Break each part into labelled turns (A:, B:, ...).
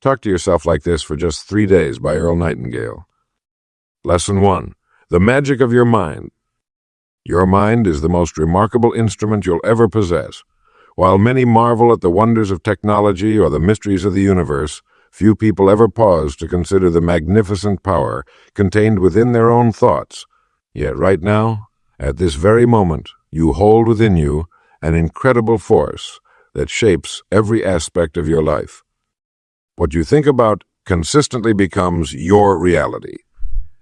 A: Talk to yourself like this for just 3 days by Earl Nightingale. Lesson 1. The magic of your mind. Your mind is the most remarkable instrument you'll ever possess. While many marvel at the wonders of technology or the mysteries of the universe, few people ever pause to consider the magnificent power contained within their own thoughts. Yet right now, at this very moment, you hold within you an incredible force that shapes every aspect of your life. What you think about consistently becomes your reality.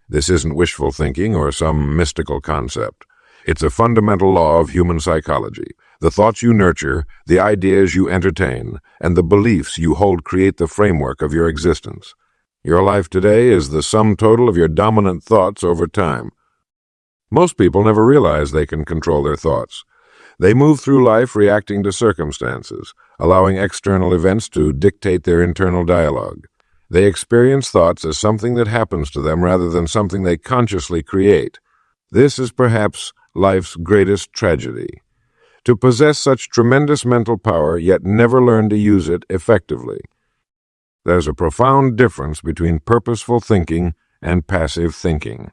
A: This isn't wishful thinking or some mystical concept. It's a fundamental law of human psychology. The thoughts you nurture, the ideas you entertain, and the beliefs you hold create the framework of your existence. Your life today is the sum total of your dominant thoughts over time. Most people never realize they can control their thoughts. They move through life reacting to circumstances, allowing external events to dictate their internal dialogue. They experience thoughts as something that happens to them rather than something they consciously create. This is perhaps life's greatest tragedy. To possess such tremendous mental power yet never learn to use it effectively. There's a profound difference between purposeful thinking and passive thinking.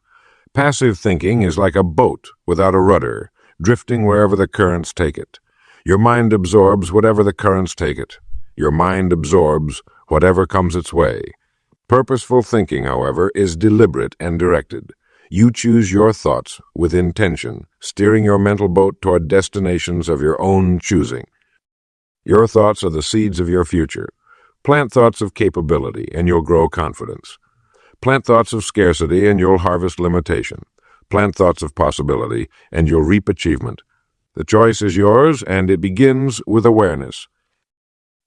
A: Passive thinking is like a boat without a rudder, drifting wherever the currents take it. Your mind absorbs whatever the currents take it. Your mind absorbs whatever comes its way. Purposeful thinking, however, is deliberate and directed. You choose your thoughts with intention, steering your mental boat toward destinations of your own choosing. Your thoughts are the seeds of your future. Plant thoughts of capability, and you'll grow confidence. Plant thoughts of scarcity, and you'll harvest limitation. Plant thoughts of possibility, and you'll reap achievement. The choice is yours, and it begins with awareness.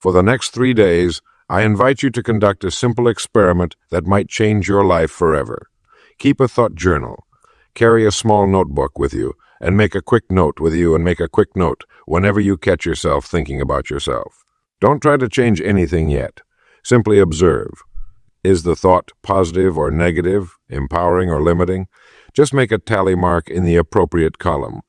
A: For the next 3 days, I invite you to conduct a simple experiment that might change your life forever. Keep a thought journal. Carry a small notebook with you, and make a quick note whenever you catch yourself thinking about yourself. Don't try to change anything yet. Simply observe. Is the thought positive or negative, empowering or limiting? Just make a tally mark in the appropriate column.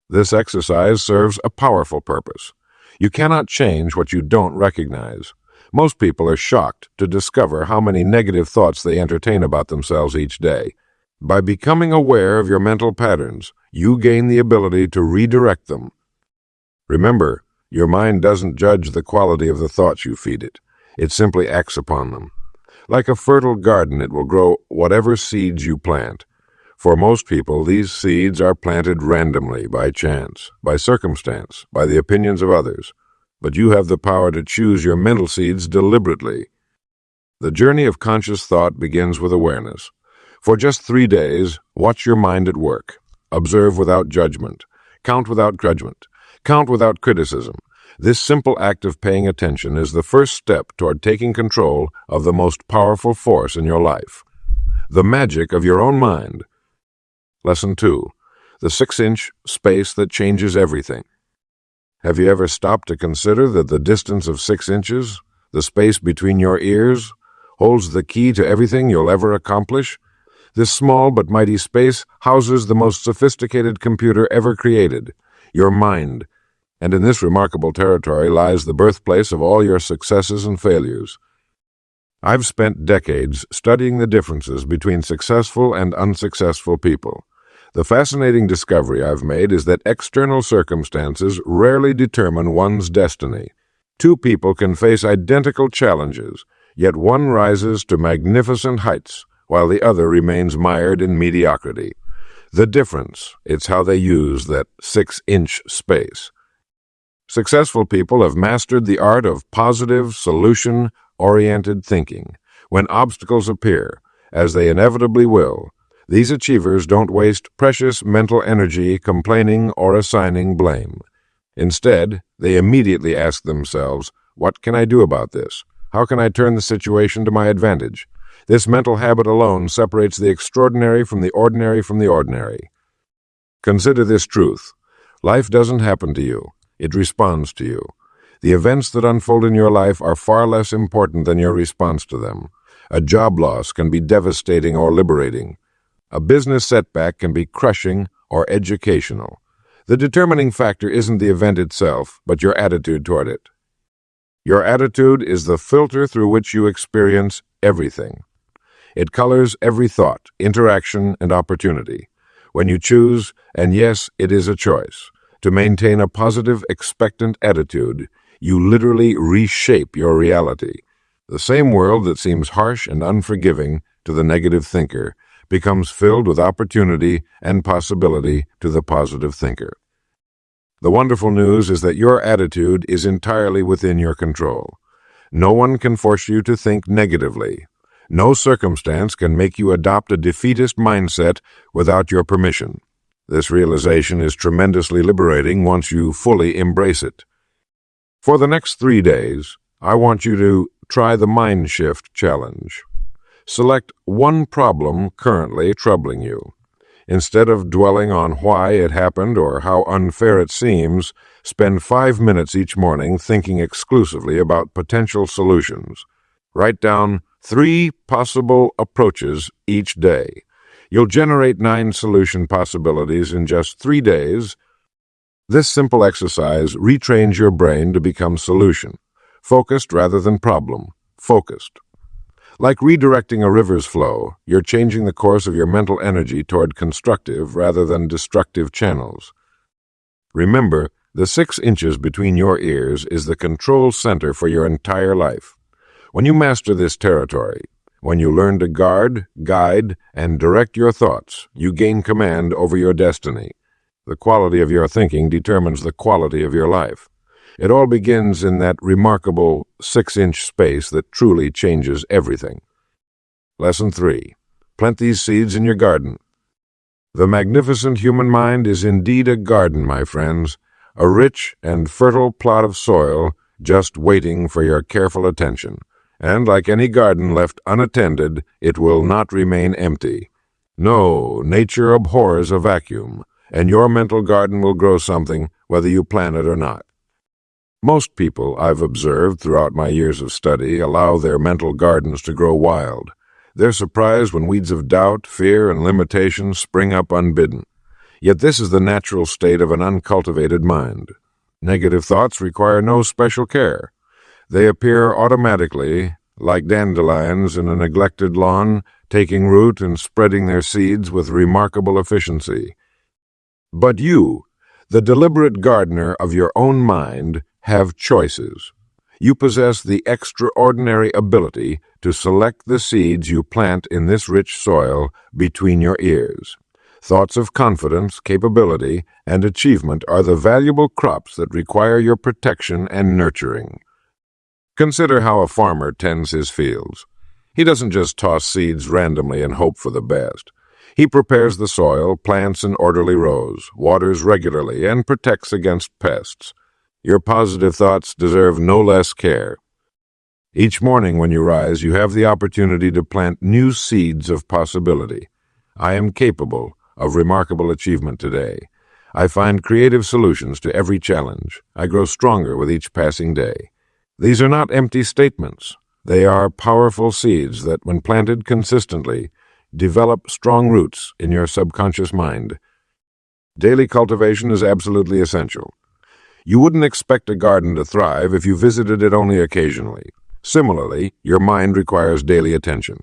A: This exercise serves a powerful purpose. You cannot change what you don't recognize. Most people are shocked to discover how many negative thoughts they entertain about themselves each day. By becoming aware of your mental patterns, you gain the ability to redirect them. Remember, your mind doesn't judge the quality of the thoughts you feed it. It simply acts upon them. Like a fertile garden, it will grow whatever seeds you plant. For most people, these seeds are planted randomly, by chance, by circumstance, by the opinions of others. But you have the power to choose your mental seeds deliberately. The journey of conscious thought begins with awareness. For just 3 days, watch your mind at work. Observe without judgment. Count without judgment. Count without criticism. This simple act of paying attention is the first step toward taking control of the most powerful force in your life. The magic of your own mind. Lesson 2. The 6-inch space that changes everything. Have you ever stopped to consider that the distance of 6 inches, the space between your ears, holds the key to everything you'll ever accomplish? This small but mighty space houses the most sophisticated computer ever created, your mind, and in this remarkable territory lies the birthplace of all your successes and failures. I've spent decades studying the differences between successful and unsuccessful people. The fascinating discovery I've made is that external circumstances rarely determine one's destiny. 2 people can face identical challenges, yet one rises to magnificent heights, while the other remains mired in mediocrity. The difference, it's how they use that 6-inch space. Successful people have mastered the art of positive, solution-oriented thinking. When obstacles appear, as they inevitably will, these achievers don't waste precious mental energy complaining or assigning blame. Instead, they immediately ask themselves, what can I do about this? How can I turn the situation to my advantage? This mental habit alone separates the extraordinary from the ordinary. Consider this truth. Life doesn't happen to you. It responds to you. The events that unfold in your life are far less important than your response to them. A job loss can be devastating or liberating. A business setback can be crushing or educational. The determining factor isn't the event itself, but your attitude toward it. Your attitude is the filter through which you experience everything. It colors every thought, interaction, and opportunity. When you choose, and yes, it is a choice, to maintain a positive, expectant attitude, you literally reshape your reality. The same world that seems harsh and unforgiving to the negative thinker becomes filled with opportunity and possibility to the positive thinker. The wonderful news is that your attitude is entirely within your control. No one can force you to think negatively. No circumstance can make you adopt a defeatist mindset without your permission. This realization is tremendously liberating once you fully embrace it. For the next 3 days, I want you to try the Mind Shift Challenge. Select one problem currently troubling you. Instead of dwelling on why it happened or how unfair it seems, spend 5 minutes each morning thinking exclusively about potential solutions. Write down 3 possible approaches each day. You'll generate 9 solution possibilities in just 3 days. This simple exercise retrains your brain to become solution-focused rather than problem-focused. Like redirecting a river's flow, you're changing the course of your mental energy toward constructive rather than destructive channels. Remember, the 6 inches between your ears is the control center for your entire life. When you master this territory, when you learn to guard, guide, and direct your thoughts, you gain command over your destiny. The quality of your thinking determines the quality of your life. It all begins in that remarkable 6-inch space that truly changes everything. Lesson 3. Plant these seeds in your garden. The magnificent human mind is indeed a garden, my friends, a rich and fertile plot of soil just waiting for your careful attention. And like any garden left unattended, it will not remain empty. No, nature abhors a vacuum, and your mental garden will grow something whether you plant it or not. Most people, I've observed throughout my years of study, allow their mental gardens to grow wild. They're surprised when weeds of doubt, fear, and limitation spring up unbidden. Yet this is the natural state of an uncultivated mind. Negative thoughts require no special care. They appear automatically, like dandelions in a neglected lawn, taking root and spreading their seeds with remarkable efficiency. But you, the deliberate gardener of your own mind, have choices. You possess the extraordinary ability to select the seeds you plant in this rich soil between your ears. Thoughts of confidence, capability, and achievement are the valuable crops that require your protection and nurturing. Consider how a farmer tends his fields. He doesn't just toss seeds randomly and hope for the best. He prepares the soil, plants in orderly rows, waters regularly, and protects against pests. Your positive thoughts deserve no less care. Each morning when you rise, you have the opportunity to plant new seeds of possibility. I am capable of remarkable achievement today. I find creative solutions to every challenge. I grow stronger with each passing day. These are not empty statements. They are powerful seeds that, when planted consistently, develop strong roots in your subconscious mind. Daily cultivation is absolutely essential. You wouldn't expect a garden to thrive if you visited it only occasionally. Similarly, your mind requires daily attention.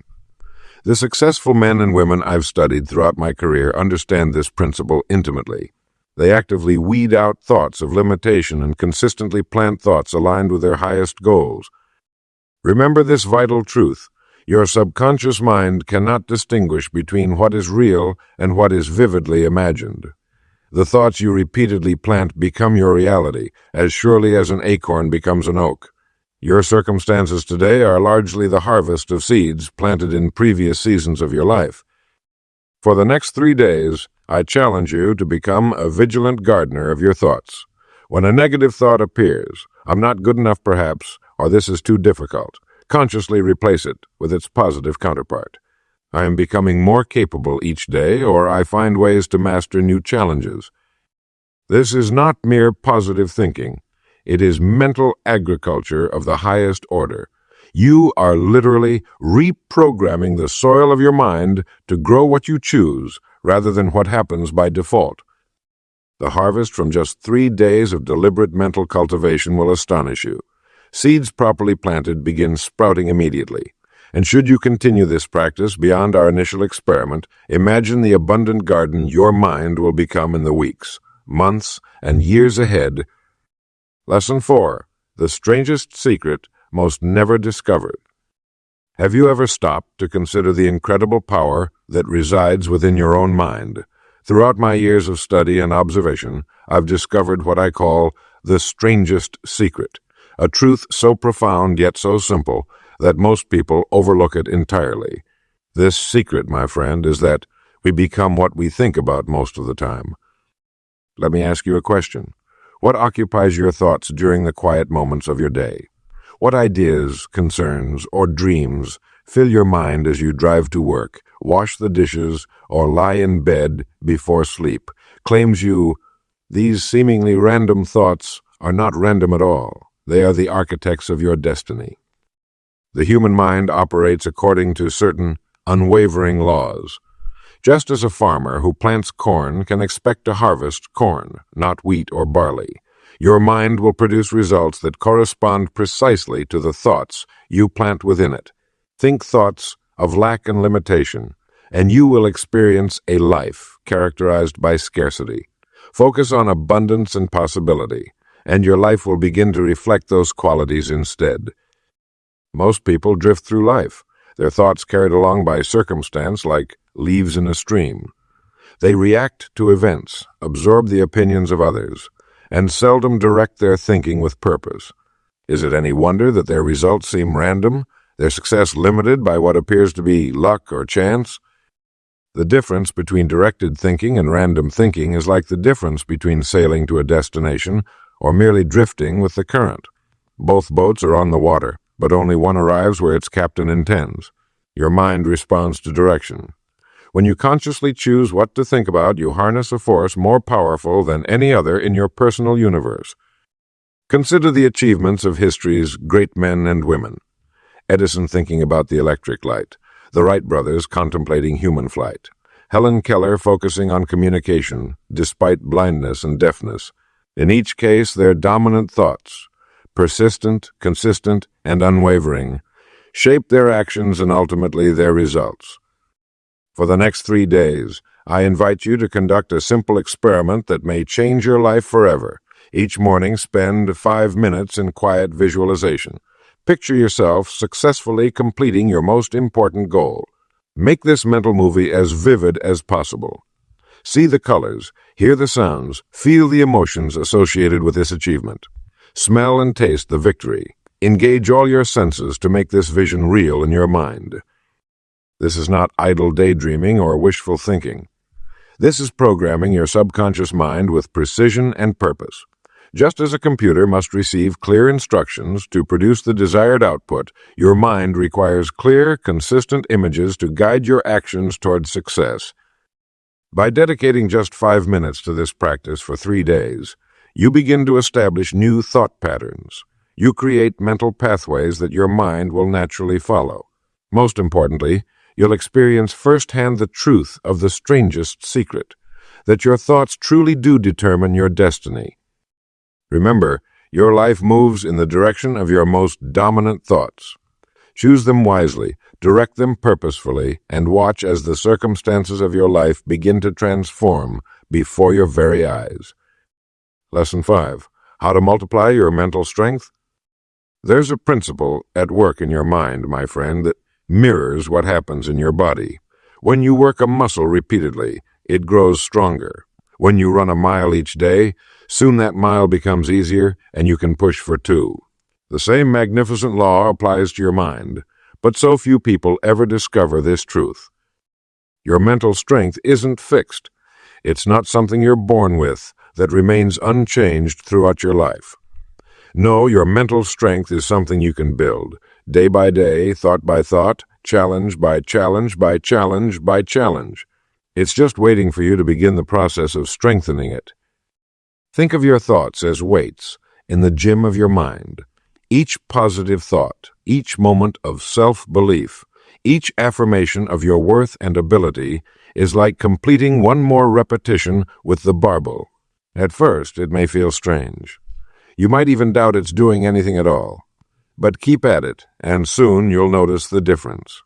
A: The successful men and women I've studied throughout my career understand this principle intimately. They actively weed out thoughts of limitation and consistently plant thoughts aligned with their highest goals. Remember this vital truth. Your subconscious mind cannot distinguish between what is real and what is vividly imagined. The thoughts you repeatedly plant become your reality, as surely as an acorn becomes an oak. Your circumstances today are largely the harvest of seeds planted in previous seasons of your life. For the next 3 days, I challenge you to become a vigilant gardener of your thoughts. When a negative thought appears, I'm not good enough perhaps, or this is too difficult, consciously replace it with its positive counterpart. I am becoming more capable each day, or I find ways to master new challenges. This is not mere positive thinking. It is mental agriculture of the highest order. You are literally reprogramming the soil of your mind to grow what you choose rather than what happens by default. The harvest from just 3 days of deliberate mental cultivation will astonish you. Seeds properly planted begin sprouting immediately. And should you continue this practice beyond our initial experiment, imagine the abundant garden your mind will become in the weeks, months, and years ahead. Lesson 4. The strangest secret most never discovered. Have you ever stopped to consider the incredible power that resides within your own mind? Throughout my years of study and observation, I've discovered what I call the strangest secret, a truth so profound yet so simple that most people overlook it entirely. This secret, my friend, is that we become what we think about most of the time. Let me ask you a question. What occupies your thoughts during the quiet moments of your day? What ideas, concerns, or dreams fill your mind as you drive to work, wash the dishes, or lie in bed before sleep? Claims you, these seemingly random thoughts are not random at all. They are the architects of your destiny. The human mind operates according to certain unwavering laws. Just as a farmer who plants corn can expect to harvest corn, not wheat or barley, your mind will produce results that correspond precisely to the thoughts you plant within it. Think thoughts of lack and limitation, and you will experience a life characterized by scarcity. Focus on abundance and possibility, and your life will begin to reflect those qualities instead. Most people drift through life, their thoughts carried along by circumstance like leaves in a stream. They react to events, absorb the opinions of others, and seldom direct their thinking with purpose. Is it any wonder that their results seem random, their success limited by what appears to be luck or chance? The difference between directed thinking and random thinking is like the difference between sailing to a destination or merely drifting with the current. Both boats are on the water, but only one arrives where its captain intends. Your mind responds to direction. When you consciously choose what to think about, you harness a force more powerful than any other in your personal universe. Consider the achievements of history's great men and women. Edison thinking about the electric light, the Wright brothers contemplating human flight, Helen Keller focusing on communication despite blindness and deafness. In each case, their dominant thoughts, persistent, consistent, and unwavering, shape their actions and ultimately their results. For the next 3 days, I invite you to conduct a simple experiment that may change your life forever. Each morning, spend 5 minutes in quiet visualization. Picture yourself successfully completing your most important goal. Make this mental movie as vivid as possible. See the colors, hear the sounds, feel the emotions associated with this achievement. Smell and taste the victory. Engage all your senses to make this vision real in your mind. This is not idle daydreaming or wishful thinking. This is programming your subconscious mind with precision and purpose. Just as a computer must receive clear instructions to produce the desired output, your mind requires clear, consistent images to guide your actions toward success. By dedicating just 5 minutes to this practice for 3 days, you begin to establish new thought patterns. You create mental pathways that your mind will naturally follow. Most importantly, you'll experience firsthand the truth of the strangest secret, that your thoughts truly do determine your destiny. Remember, your life moves in the direction of your most dominant thoughts. Choose them wisely, direct them purposefully, and watch as the circumstances of your life begin to transform before your very eyes. Lesson 5. How to multiply your mental strength? There's a principle at work in your mind, my friend, that mirrors what happens in your body. When you work a muscle repeatedly, it grows stronger. When you run a mile each day, soon that mile becomes easier and you can push for 2. The same magnificent law applies to your mind, but so few people ever discover this truth. Your mental strength isn't fixed. It's not something you're born with that remains unchanged throughout your life. No, your mental strength is something you can build, day by day, thought by thought, challenge by challenge by challenge by challenge. It's just waiting for you to begin the process of strengthening it. Think of your thoughts as weights in the gym of your mind. Each positive thought, each moment of self-belief, each affirmation of your worth and ability is like completing one more repetition with the barbell. At first, it may feel strange. You might even doubt it's doing anything at all. But keep at it, and soon you'll notice the difference.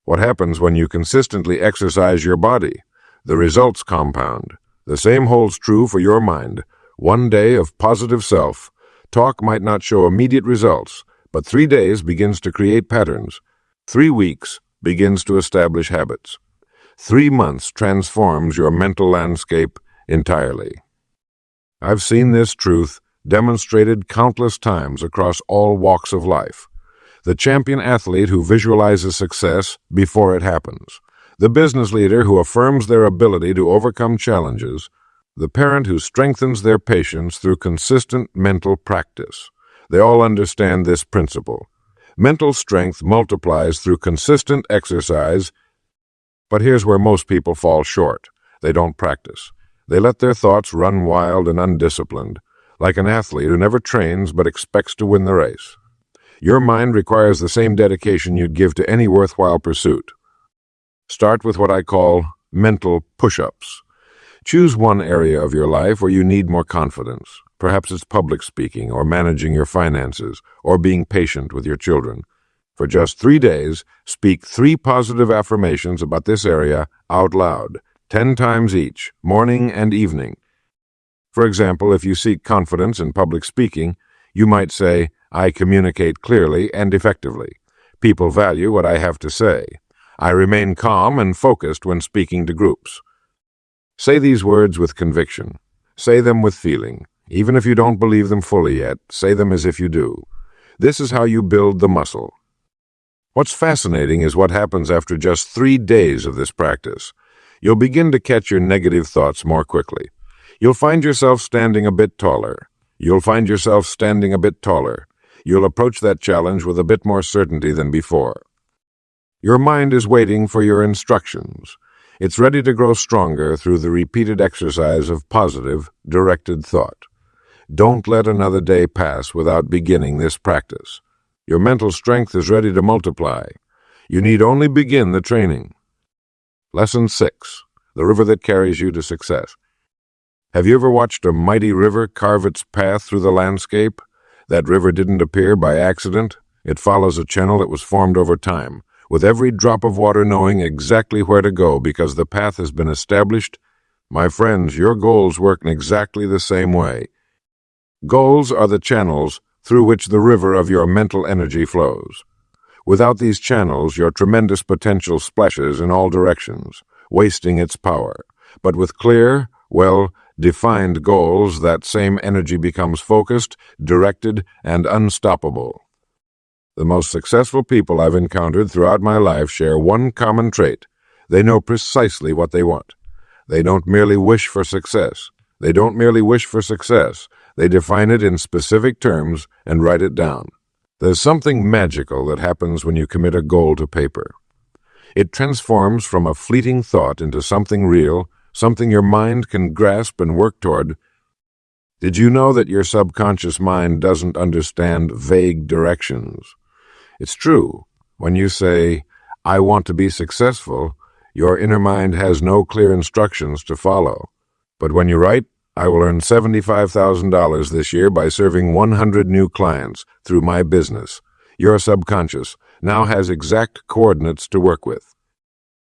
A: What happens when you consistently exercise your body? The results compound. The same holds true for your mind. One day of positive self-talk might not show immediate results, but 3 days begins to create patterns. 3 weeks begins to establish habits. 3 months transforms your mental landscape entirely. I've seen this truth demonstrated countless times across all walks of life. The champion athlete who visualizes success before it happens. The business leader who affirms their ability to overcome challenges. The parent who strengthens their patience through consistent mental practice. They all understand this principle. Mental strength multiplies through consistent exercise, but here's where most people fall short. They don't practice. They let their thoughts run wild and undisciplined, like an athlete who never trains but expects to win the race. Your mind requires the same dedication you'd give to any worthwhile pursuit. Start with what I call mental push-ups. Choose one area of your life where you need more confidence. Perhaps it's public speaking, or managing your finances, or being patient with your children. For just 3 days, speak 3 positive affirmations about this area out loud, 10 times each, morning and evening. For example, if you seek confidence in public speaking, you might say, I communicate clearly and effectively. People value what I have to say. I remain calm and focused when speaking to groups. Say these words with conviction. Say them with feeling. Even if you don't believe them fully yet, say them as if you do. This is how you build the muscle. What's fascinating is what happens after just 3 days of this practice. You'll begin to catch your negative thoughts more quickly. You'll find yourself standing a bit taller. You'll approach that challenge with a bit more certainty than before. Your mind is waiting for your instructions. It's ready to grow stronger through the repeated exercise of positive, directed thought. Don't let another day pass without beginning this practice. Your mental strength is ready to multiply. You need only begin the training. Lesson 6. The river that carries you to success. Have you ever watched a mighty river carve its path through the landscape? That river didn't appear by accident. It follows a channel that was formed over time, with every drop of water knowing exactly where to go because the path has been established. My friends, your goals work in exactly the same way. Goals are the channels through which the river of your mental energy flows. Without these channels, your tremendous potential splashes in all directions, wasting its power. But with clear, well-defined goals, that same energy becomes focused, directed, and unstoppable. The most successful people I've encountered throughout my life share one common trait. They know precisely what they want. They don't merely wish for success. They define it in specific terms and write it down. There's something magical that happens when you commit a goal to paper. It transforms from a fleeting thought into something real, something your mind can grasp and work toward. Did you know that your subconscious mind doesn't understand vague directions? It's true. When you say, I want to be successful, your inner mind has no clear instructions to follow. But when you write, I will earn $75,000 this year by serving 100 new clients through my business, your subconscious now has exact coordinates to work with.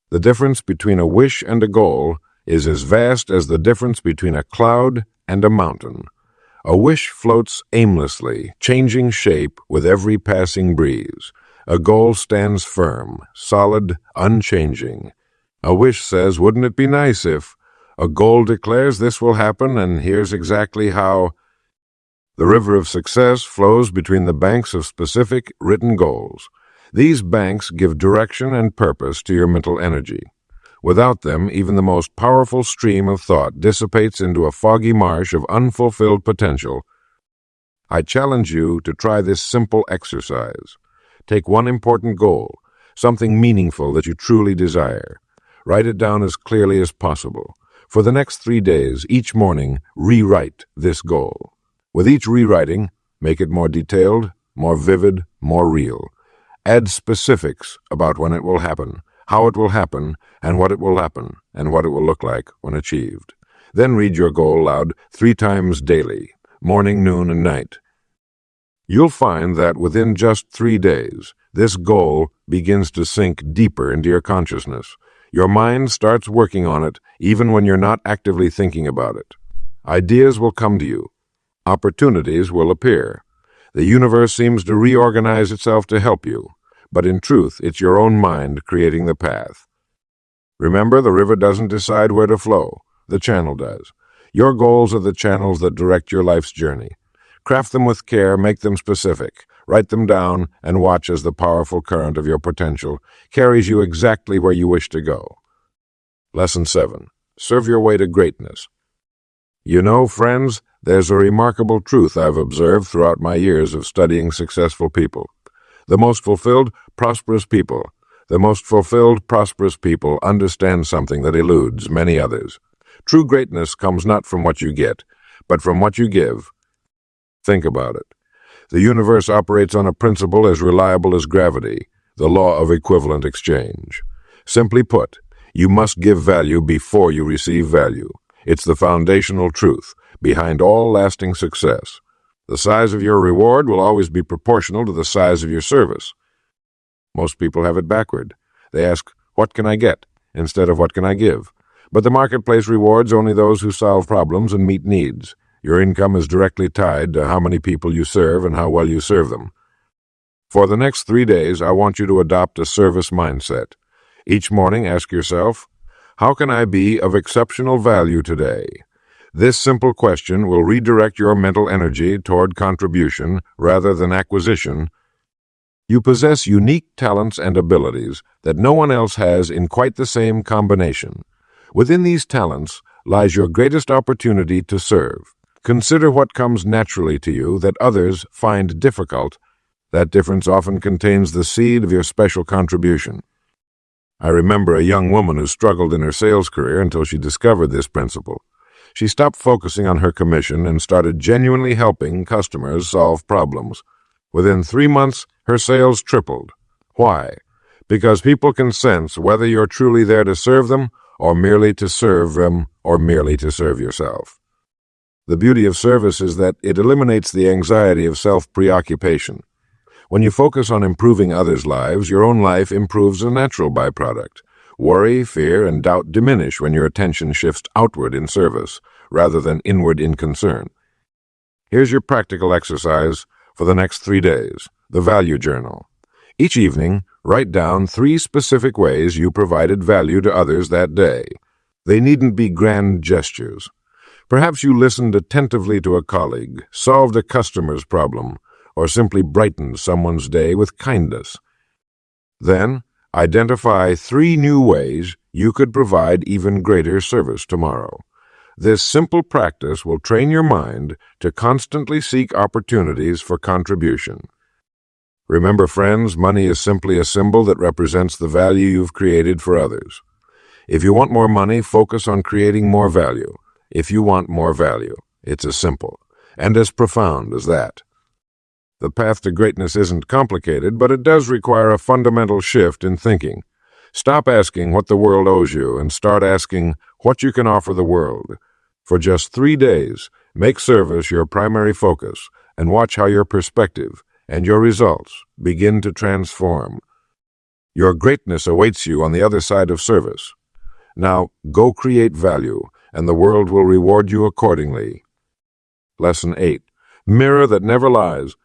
A: The difference between a wish and a goal is as vast as the difference between a cloud and a mountain. A wish floats aimlessly, changing shape with every passing breeze. A goal stands firm, solid, unchanging. A wish says, wouldn't it be nice if? A goal declares this will happen, and here's exactly how. The river of success flows between the banks of specific, written goals. These banks give direction and purpose to your mental energy. Without them, even the most powerful stream of thought dissipates into a foggy marsh of unfulfilled potential. I challenge you to try this simple exercise. Take one important goal, something meaningful that you truly desire. Write it down as clearly as possible. For the next 3 days, each morning, rewrite this goal. With each rewriting, make it more detailed, more vivid, more real. Add specifics about when it will happen, how it will happen, and what it will happen, and what it will look like when achieved. Then read your goal aloud 3 times daily, morning, noon, and night. You'll find that within just 3 days, this goal begins to sink deeper into your consciousness. Your mind starts working on it even when you're not actively thinking about it. Ideas will come to you. Opportunities will appear. The universe seems to reorganize itself to help you, but in truth, it's your own mind creating the path. Remember, the river doesn't decide where to flow. The channel does. Your goals are the channels that direct your life's journey. Craft them with care, make them specific, write them down, and watch as the powerful current of your potential carries you exactly where you wish to go. Lesson 7. Serve your way to greatness. You know, friends, there's a remarkable truth I've observed throughout my years of studying successful people. The most fulfilled, prosperous people understand something that eludes many others. True greatness comes not from what you get, but from what you give. Think about it. The universe operates on a principle as reliable as gravity, the law of equivalent exchange. Simply put, you must give value before you receive value. It's the foundational truth behind all lasting success. The size of your reward will always be proportional to the size of your service. Most people have it backward. They ask, "What can I get?" instead of "What can I give?" But the marketplace rewards only those who solve problems and meet needs. Your income is directly tied to how many people you serve and how well you serve them. For the next 3 days, I want you to adopt a service mindset. Each morning, ask yourself, how can I be of exceptional value today? This simple question will redirect your mental energy toward contribution rather than acquisition. You possess unique talents and abilities that no one else has in quite the same combination. Within these talents lies your greatest opportunity to serve. Consider what comes naturally to you that others find difficult. That difference often contains the seed of your special contribution. I remember a young woman who struggled in her sales career until she discovered this principle. She stopped focusing on her commission and started genuinely helping customers solve problems. Within 3 months, her sales tripled. Why? Because people can sense whether you're truly there to serve them or merely to serve them or merely to serve yourself. The beauty of service is that it eliminates the anxiety of self-preoccupation. When you focus on improving others' lives, your own life improves a natural byproduct. Worry, fear, and doubt diminish when your attention shifts outward in service, rather than inward in concern. Here's your practical exercise for the next 3 days, the Value Journal. Each evening, write down 3 specific ways you provided value to others that day. They needn't be grand gestures. Perhaps you listened attentively to a colleague, solved a customer's problem, or simply brightened someone's day with kindness. Then, identify 3 new ways you could provide even greater service tomorrow. This simple practice will train your mind to constantly seek opportunities for contribution. Remember, friends, money is simply a symbol that represents the value you've created for others. If you want more money, focus on creating more value. If you want more value, it's as simple and as profound as that. The path to greatness isn't complicated, but it does require a fundamental shift in thinking. Stop asking what the world owes you and start asking what you can offer the world. For just 3 days, make service your primary focus and watch how your perspective and your results begin to transform. Your greatness awaits you on the other side of service. Now, go create value, and the world will reward you accordingly. Lesson 8. Mirror that never lies.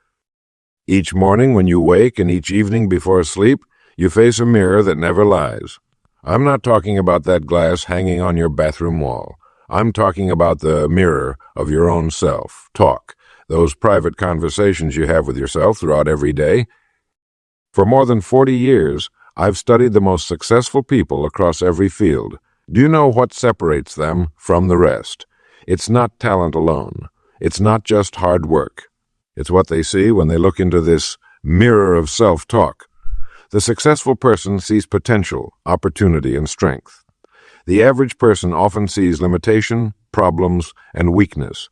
A: Each morning when you wake and each evening before sleep, you face a mirror that never lies. I'm not talking about that glass hanging on your bathroom wall. I'm talking about the mirror of your own self-talk, those private conversations you have with yourself throughout every day. For more than 40 years, I've studied the most successful people across every field. Do you know what separates them from the rest? It's not talent alone. It's not just hard work. It's what they see when they look into this mirror of self-talk. The successful person sees potential, opportunity, and strength. The average person often sees limitation, problems, and weakness.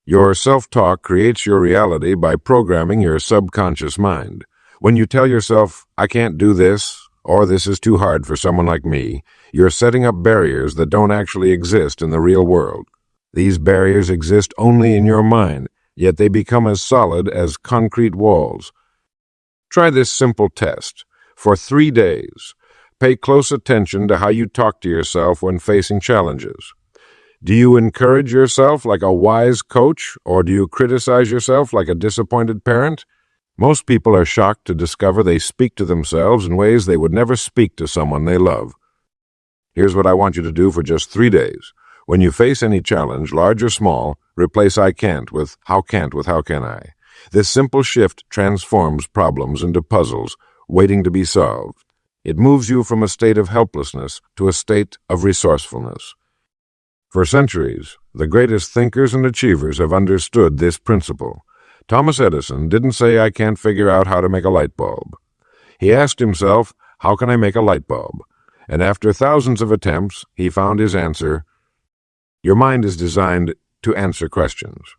A: Your self-talk creates your reality by programming your subconscious mind. When you tell yourself, "I can't do this," or "this is too hard for someone like me," you're setting up barriers that don't actually exist in the real world. These barriers exist only in your mind, yet they become as solid as concrete walls. Try this simple test. For 3 days, pay close attention to how you talk to yourself when facing challenges. Do you encourage yourself like a wise coach, or do you criticize yourself like a disappointed parent? Most people are shocked to discover they speak to themselves in ways they would never speak to someone they love. Here's what I want you to do for just 3 days. When you face any challenge, large or small, replace I can't with how can I. This simple shift transforms problems into puzzles waiting to be solved. It moves you from a state of helplessness to a state of resourcefulness. For centuries, the greatest thinkers and achievers have understood this principle. Thomas Edison didn't say, "I can't figure out how to make a light bulb." He asked himself, "How can I make a light bulb?" And after thousands of attempts, he found his answer. Your mind is designed to answer questions.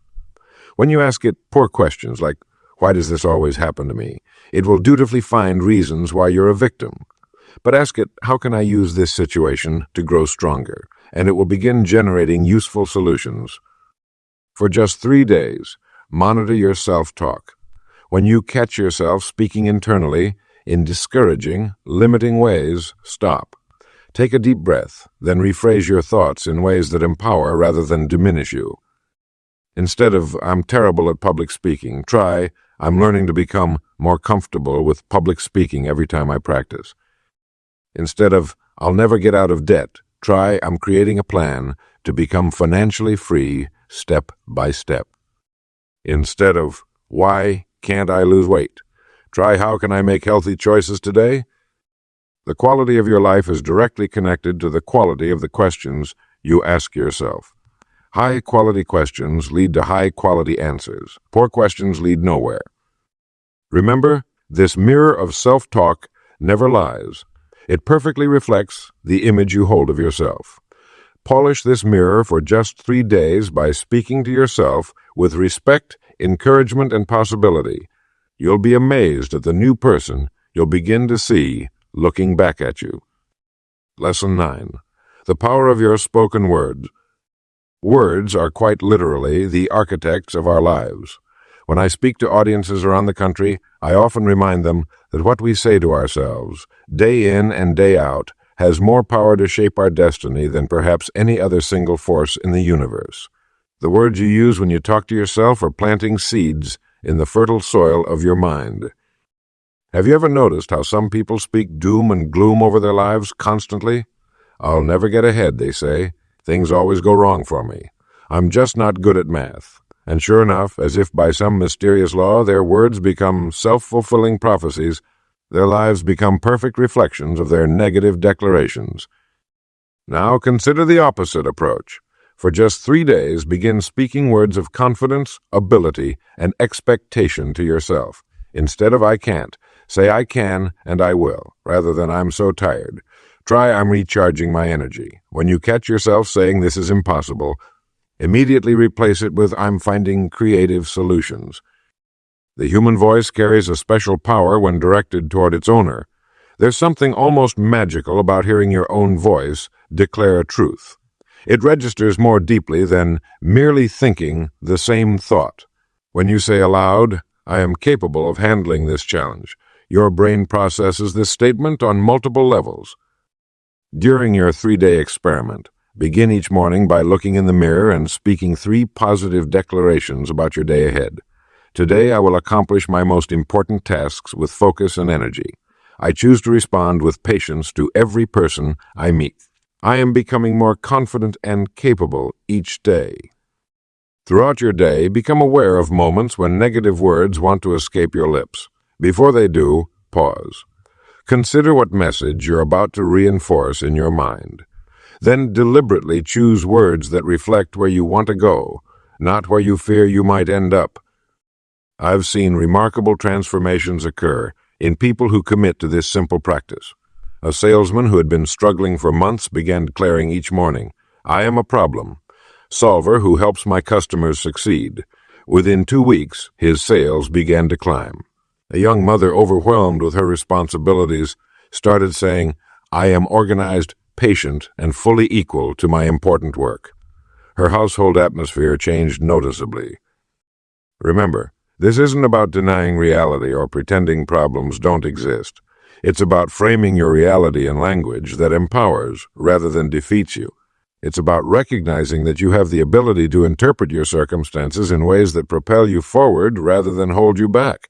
A: When you ask it poor questions like, "Why does this always happen to me?" it will dutifully find reasons why you're a victim. But ask it, "How can I use this situation to grow stronger?" and it will begin generating useful solutions. For just 3 days, monitor your self-talk. When you catch yourself speaking internally in discouraging, limiting ways, stop. Take a deep breath, then rephrase your thoughts in ways that empower rather than diminish you. Instead of, "I'm terrible at public speaking," try, "I'm learning to become more comfortable with public speaking every time I practice." Instead of, "I'll never get out of debt," try, "I'm creating a plan to become financially free step by step." Instead of, "Why can't I lose weight?" try, "How can I make healthy choices today?" The quality of your life is directly connected to the quality of the questions you ask yourself. High-quality questions lead to high-quality answers. Poor questions lead nowhere. Remember, this mirror of self-talk never lies. It perfectly reflects the image you hold of yourself. Polish this mirror for just 3 days by speaking to yourself with respect, encouragement, and possibility. You'll be amazed at the new person you'll begin to see looking back at you. Lesson 9. The power of your spoken words. Words are quite literally the architects of our lives. When I speak to audiences around the country, I often remind them that what we say to ourselves, day in and day out, has more power to shape our destiny than perhaps any other single force in the universe. The words you use when you talk to yourself are planting seeds in the fertile soil of your mind. Have you ever noticed how some people speak doom and gloom over their lives constantly? "I'll never get ahead," they say. "Things always go wrong for me. I'm just not good at math." And sure enough, as if by some mysterious law, their words become self-fulfilling prophecies. Their lives become perfect reflections of their negative declarations. Now consider the opposite approach. For just 3 days, begin speaking words of confidence, ability, and expectation to yourself. Instead of "I can't," say "I can and I will," rather than "I'm so tired." Try "I'm recharging my energy." When you catch yourself saying "this is impossible," immediately replace it with "I'm finding creative solutions." The human voice carries a special power when directed toward its owner. There's something almost magical about hearing your own voice declare a truth. It registers more deeply than merely thinking the same thought. When you say aloud, "I am capable of handling this challenge," your brain processes this statement on multiple levels. During your 3-day experiment, begin each morning by looking in the mirror and speaking 3 positive declarations about your day ahead. "Today I will accomplish my most important tasks with focus and energy. I choose to respond with patience to every person I meet. I am becoming more confident and capable each day." Throughout your day, become aware of moments when negative words want to escape your lips. Before they do, pause. Consider what message you're about to reinforce in your mind. Then deliberately choose words that reflect where you want to go, not where you fear you might end up. I've seen remarkable transformations occur in people who commit to this simple practice. A salesman who had been struggling for months began declaring each morning, "I am a problem solver who helps my customers succeed." Within 2 weeks, his sales began to climb. A young mother overwhelmed with her responsibilities started saying, "I am organized, patient, and fully equal to my important work." Her household atmosphere changed noticeably. Remember, this isn't about denying reality or pretending problems don't exist. It's about framing your reality in language that empowers rather than defeats you. It's about recognizing that you have the ability to interpret your circumstances in ways that propel you forward rather than hold you back.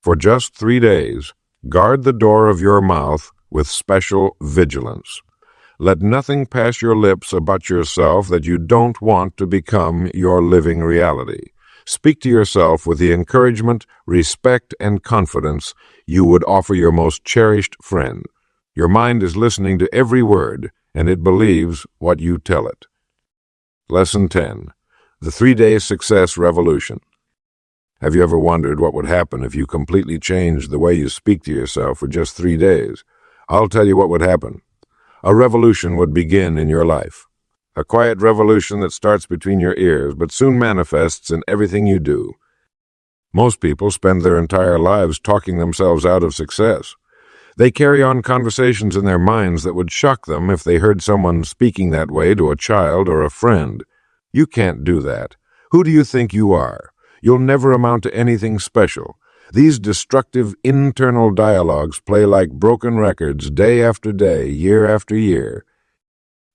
A: For just 3 days, guard the door of your mouth with special vigilance. Let nothing pass your lips about yourself that you don't want to become your living reality. Speak to yourself with the encouragement, respect, and confidence you would offer your most cherished friend. Your mind is listening to every word, and it believes what you tell it. Lesson 10. The 3-Day Success Revolution. Have you ever wondered what would happen if you completely changed the way you speak to yourself for just 3 days? I'll tell you what would happen. A revolution would begin in your life. A quiet revolution that starts between your ears, but soon manifests in everything you do. Most people spend their entire lives talking themselves out of success. They carry on conversations in their minds that would shock them if they heard someone speaking that way to a child or a friend. You can't do that. Who do you think you are? You'll never amount to anything special. These destructive internal dialogues play like broken records day after day, year after year.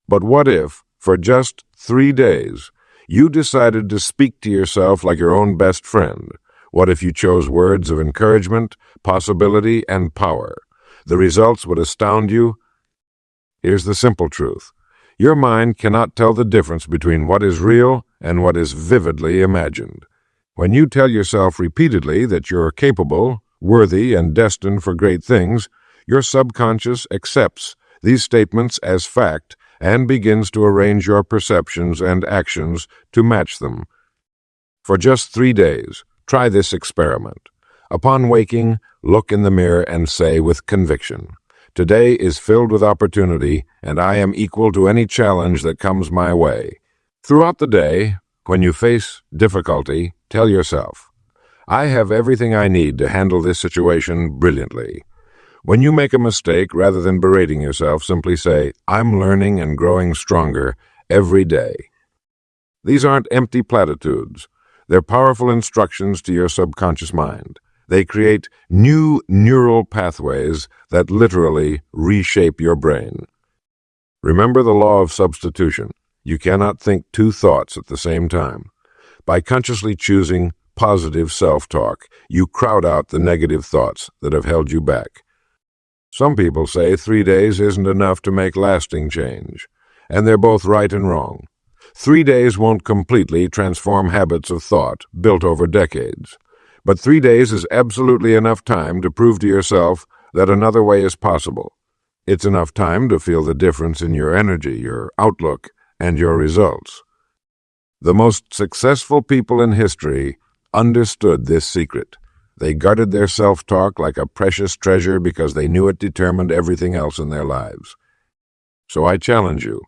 A: But what if, for just 3 days, you decided to speak to yourself like your own best friend? What if you chose words of encouragement, possibility, and power? The results would astound you. Here's the simple truth. Your mind cannot tell the difference between what is real and what is vividly imagined. When you tell yourself repeatedly that you're capable, worthy, and destined for great things, your subconscious accepts these statements as fact and begins to arrange your perceptions and actions to match them. For just 3 days, try this experiment. Upon waking, look in the mirror and say with conviction, "Today is filled with opportunity, and I am equal to any challenge that comes my way." Throughout the day, when you face difficulty, tell yourself, "I have everything I need to handle this situation brilliantly." When you make a mistake, rather than berating yourself, simply say, "I'm learning and growing stronger every day." These aren't empty platitudes. They're powerful instructions to your subconscious mind. They create new neural pathways that literally reshape your brain. Remember the law of substitution. You cannot think 2 thoughts at the same time. By consciously choosing positive self-talk, you crowd out the negative thoughts that have held you back. Some people say 3 days isn't enough to make lasting change, and they're both right and wrong. 3 days won't completely transform habits of thought built over decades, but 3 days is absolutely enough time to prove to yourself that another way is possible. It's enough time to feel the difference in your energy, your outlook, and your results. The most successful people in history understood this secret. They guarded their self-talk like a precious treasure because they knew it determined everything else in their lives. So I challenge you,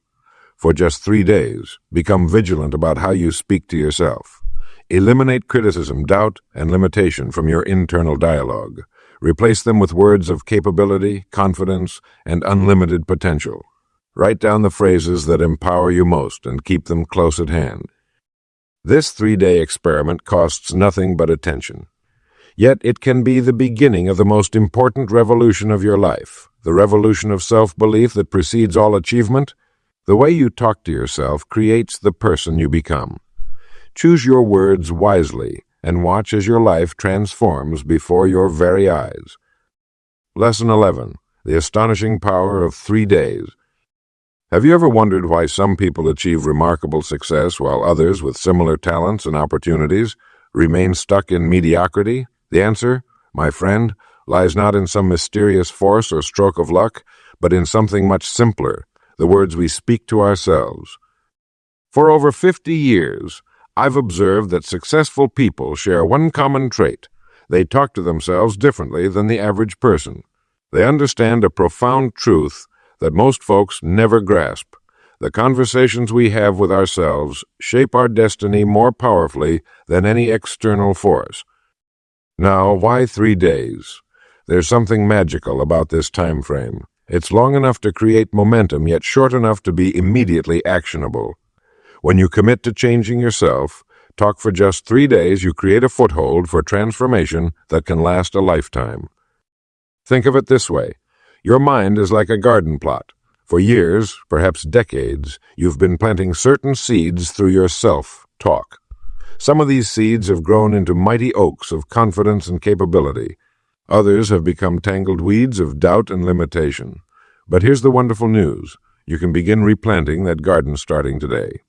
A: for just 3 days, become vigilant about how you speak to yourself. Eliminate criticism, doubt, and limitation from your internal dialogue. Replace them with words of capability, confidence, and unlimited potential. Write down the phrases that empower you most and keep them close at hand. This 3-day experiment costs nothing but attention. Yet it can be the beginning of the most important revolution of your life, the revolution of self-belief that precedes all achievement. The way you talk to yourself creates the person you become. Choose your words wisely and watch as your life transforms before your very eyes. Lesson 11. The Astonishing Power of 3 Days. Have you ever wondered why some people achieve remarkable success while others with similar talents and opportunities remain stuck in mediocrity? The answer, my friend, lies not in some mysterious force or stroke of luck, but in something much simpler, the words we speak to ourselves. For over 50 years, I've observed that successful people share one common trait. They talk to themselves differently than the average person. They understand a profound truth that most folks never grasp. The conversations we have with ourselves shape our destiny more powerfully than any external force. Now, why 3 days? There's something magical about this time frame. It's long enough to create momentum, yet short enough to be immediately actionable. When you commit to changing yourself, Talk for just 3 days, you create a foothold for transformation that can last a lifetime. Think of it this way. Your mind is like a garden plot. For years, perhaps decades, you've been planting certain seeds through your self-talk. Some of these seeds have grown into mighty oaks of confidence and capability. Others have become tangled weeds of doubt and limitation. But here's the wonderful news. You can begin replanting that garden starting today.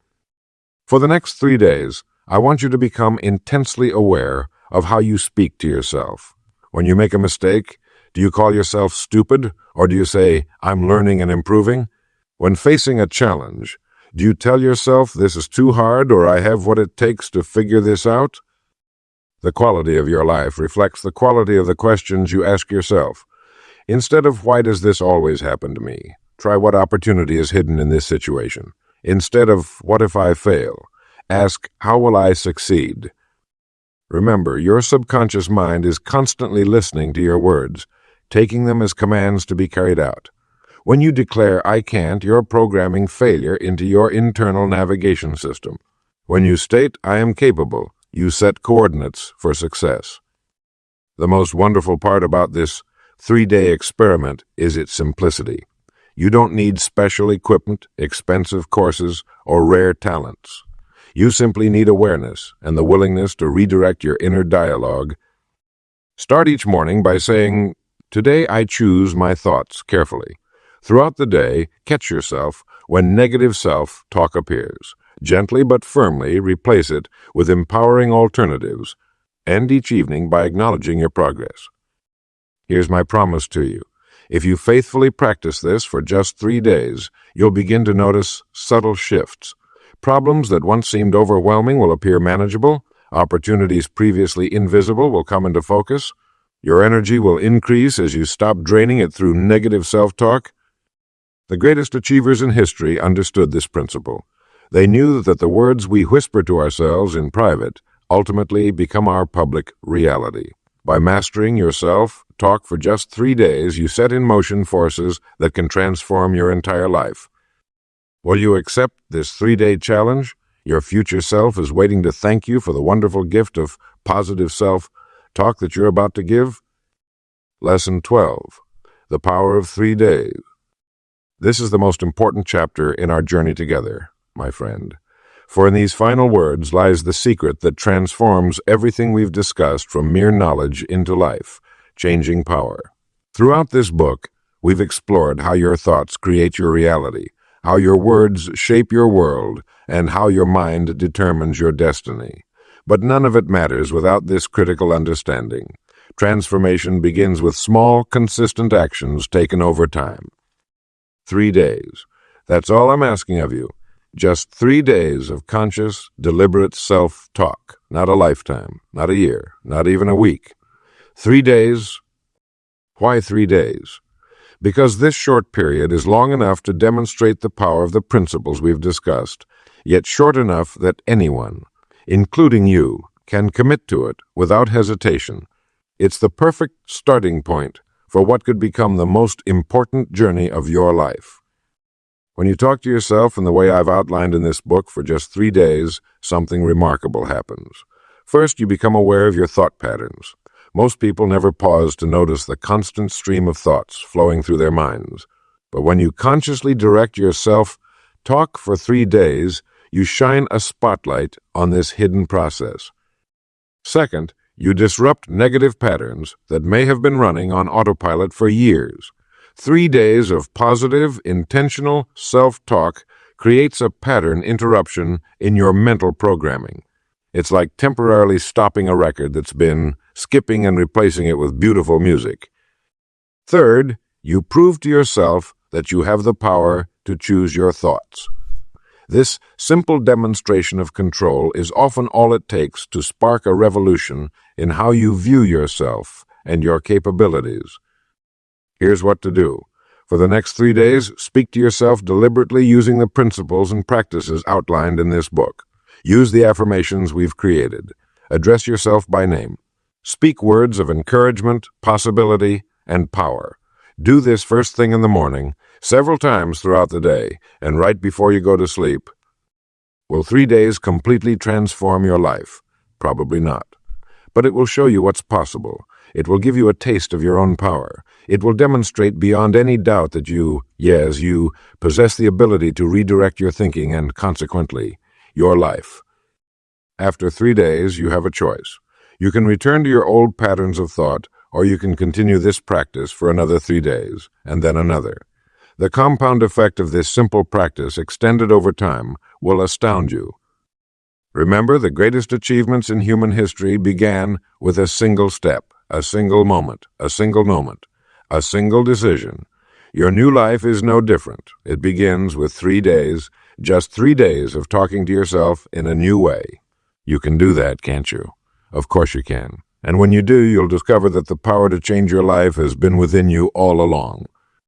A: For the next 3 days, I want you to become intensely aware of how you speak to yourself. When you make a mistake, do you call yourself stupid, or do you say, I'm learning and improving? When facing a challenge, do you tell yourself this is too hard or I have what it takes to figure this out? The quality of your life reflects the quality of the questions you ask yourself. Instead of why does this always happen to me, try what opportunity is hidden in this situation. Instead of what if I fail, ask how will I succeed? Remember, your subconscious mind is constantly listening to your words, taking them as commands to be carried out. When you declare I can't, you're programming failure into your internal navigation system. When you state I am capable, you set coordinates for success. The most wonderful part about this 3-day experiment is its simplicity. You don't need special equipment, expensive courses, or rare talents. You simply need awareness and the willingness to redirect your inner dialogue. Start each morning by saying, Today I choose my thoughts carefully. Throughout the day, catch yourself when negative self-talk appears. Gently but firmly replace it with empowering alternatives. End each evening by acknowledging your progress. Here's my promise to you. If you faithfully practice this for just 3 days, you'll begin to notice subtle shifts. Problems that once seemed overwhelming will appear manageable. Opportunities previously invisible will come into focus. Your energy will increase as you stop draining it through negative self-talk. The greatest achievers in history understood this principle. They knew that the words we whisper to ourselves in private ultimately become our public reality. By mastering your self-talk for just 3 days, you set in motion forces that can transform your entire life. Will you accept this 3-day challenge? Your future self is waiting to thank you for the wonderful gift of positive self-talk that you're about to give. Lesson 12. The Power of 3 Days. This is the most important chapter in our journey together, my friend. For in these final words lies the secret that transforms everything we've discussed from mere knowledge into life-changing power. Throughout this book, we've explored how your thoughts create your reality, how your words shape your world, and how your mind determines your destiny. But none of it matters without this critical understanding. Transformation begins with small, consistent actions taken over time. 3 days. That's all I'm asking of you. Just 3 days of conscious, deliberate self-talk. Not a lifetime, not a year, not even a week. 3 days. Why 3 days? Because this short period is long enough to demonstrate the power of the principles we've discussed, yet short enough that anyone, including you, can commit to it without hesitation. It's the perfect starting point for what could become the most important journey of your life. When you talk to yourself in the way I've outlined in this book for just 3 days, something remarkable happens. First, you become aware of your thought patterns. Most people never pause to notice the constant stream of thoughts flowing through their minds. But when you consciously direct your self-talk for 3 days, you shine a spotlight on this hidden process. Second, you disrupt negative patterns that may have been running on autopilot for years. 3 days of positive, intentional self-talk creates a pattern interruption in your mental programming. It's like temporarily stopping a record that's been skipping and replacing it with beautiful music. Third, you prove to yourself that you have the power to choose your thoughts. This simple demonstration of control is often all it takes to spark a revolution in how you view yourself and your capabilities. Here's what to do. For the next 3 days, speak to yourself deliberately using the principles and practices outlined in this book. Use the affirmations we've created. Address yourself by name. Speak words of encouragement, possibility, and power. Do this first thing in the morning, several times throughout the day, and right before you go to sleep. Will 3 days completely transform your life? Probably not. But it will show you what's possible. It will give you a taste of your own power. It will demonstrate beyond any doubt that you, yes, you, possess the ability to redirect your thinking and, consequently, your life. After 3 days, you have a choice. You can return to your old patterns of thought, or you can continue this practice for another 3 days, and then another. The compound effect of this simple practice, extended over time, will astound you. Remember, the greatest achievements in human history began with a single step, a single moment, a single moment, a single decision. Your new life is no different. It begins with 3 days, just 3 days of talking to yourself in a new way. You can do that, can't you? Of course you can. And when you do, you'll discover that the power to change your life has been within you all along.